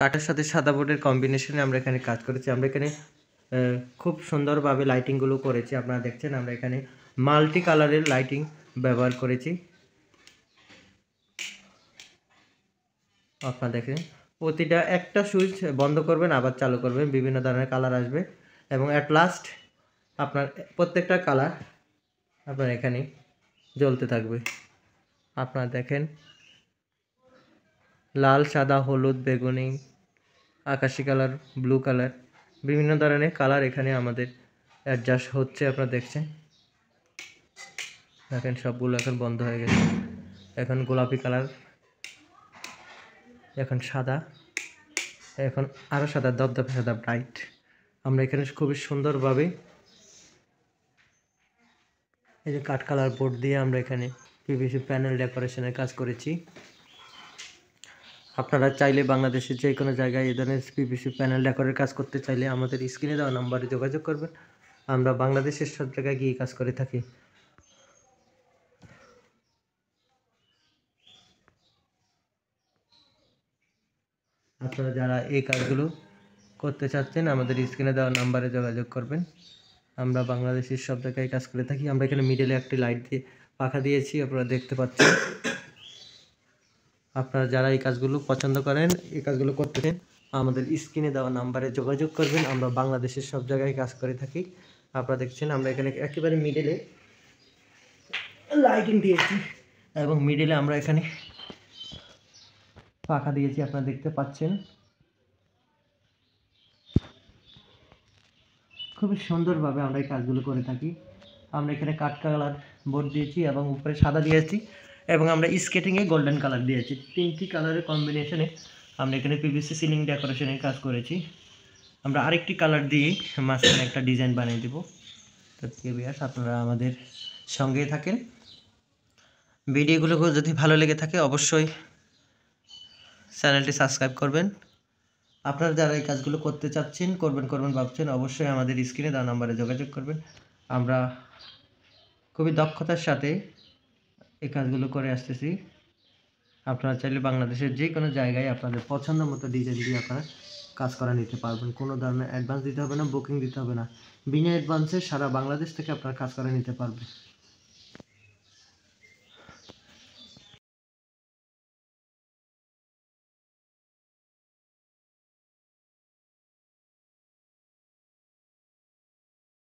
কাঠের সাথে সাদা বোর্ডের কম্বিনেশনে আমরা এখানে কাজ করেছি। আমরা এখানে খুব সুন্দরভাবে লাইটিংগুলো করেছি। আপনারা দেখছেন আমরা এখানে মাল্টি কালারের লাইটিং ব্যবহার করেছি। আপনারা দেখেন প্রতিটা একটা সুইচ বন্ধ করবেন আবার চালু করবেন, বিভিন্ন ধরনের কালার আসবে এবং অ্যাট লাস্ট আপনার প্রত্যেকটা কালার আপনার এখানে জ্বলতে থাকবে। আপনারা দেখেন লাল, সাদা, হলুদ, বেগুনি, আকাশি কালার, ব্লু কালার, বিভিন্ন ধরনের কালার এখানে আমাদের অ্যাডজাস্ট হচ্ছে। আপনারা দেখছেন দেখেন সবগুলো এখন বন্ধ হয়ে গেছে। এখন গোলাপি কালার, এখন সাদা, এখন আরও সাদা, দপদপে সাদা ব্রাইট। আমরা এখানে খুবই সুন্দরভাবে এই যে কাঠ কালার বোর্ড দিয়ে আমরা এখানে পিভিসি প্যানেল ডেকোরেশনের কাজ করেছি। আপনারা চাইলে বাংলাদেশের যে কোনো জায়গায় এই ধরনের পিভিসি প্যানেল ডেকোরের কাজ করতে চাইলে আমাদের স্ক্রিনে দেওয়া নাম্বারে যোগাযোগ করবেন। আমরা বাংলাদেশের সব জায়গায় গিয়ে কাজ করে থাকি। আপনারা যারা এই কাজগুলো করতে চাচ্ছেন আমাদের স্ক্রিনে দেওয়া নাম্বারে যোগাযোগ করবেন। আমরা বাংলাদেশের সব জায়গায় কাজ করে থাকি। আমরা এখানে মিডলে একটি লাইট দিয়ে পাখা দিয়েছি, আপনারা দেখতে পাচ্ছেন। আপনারা যারা এই কাজগুলো পছন্দ করেন, এই কাজগুলো করতে চান, আমাদের স্ক্রিনে দেওয়া নাম্বারে যোগাযোগ করবেন। আমরা বাংলাদেশের সব জায়গায় কাজ করে থাকি। আপনারা দেখছেন আমরা এখানে একেবারে মিডলে লাইটিং দিয়েছি এবং মিডলে আমরা এখানে পাখা দিয়েছি, আপনারা দেখতে পাচ্ছেন। খুবই সুন্দরভাবে আমরা এই কাজগুলো করে থাকি। আমরা এখানে কাঠ কালার বোর্ড দিয়েছি এবং উপরে সাদা দিয়েছি এবং আমরা স্কেটিংয়ে গোল্ডেন কালার দিয়েছি। তিনটি কালারের কম্বিনেশনে আমরা এখানে পিভিসি সিলিং ডেকোরেশনের কাজ করেছি। আমরা আরেকটি কালার দিয়ে মাঝখানে একটা ডিজাইন বানিয়ে দেবো। তো ভিউয়ার্স আপনারা আমাদের সঙ্গেই থাকেন। ভিডিওগুলো যদি ভালো লেগে থাকে অবশ্যই চ্যানেলটি সাবস্ক্রাইব করবেন। আপনারা যারা এই কাজগুলো করতে চাচ্ছেন, করবেন ভাবছেন, অবশ্যই আমাদের স্ক্রিনে দেওয়া নাম্বারে যোগাযোগ করবেন। আমরা খুবই দক্ষতার সাথে এই কাজগুলো করে আসতেছি। আপনারা চাইলে বাংলাদেশের যে কোনো জায়গায় আপনাদের পছন্দ মতো ডিজাইন দিয়ে আপনারা কাজ করা নিতে পারবেন। কোনো ধরনের অ্যাডভান্স দিতে হবে না, বুকিং দিতে হবে না। বিনা অ্যাডভান্সে সারা বাংলাদেশ থেকে আপনারা কাজ করে নিতে পারবেন।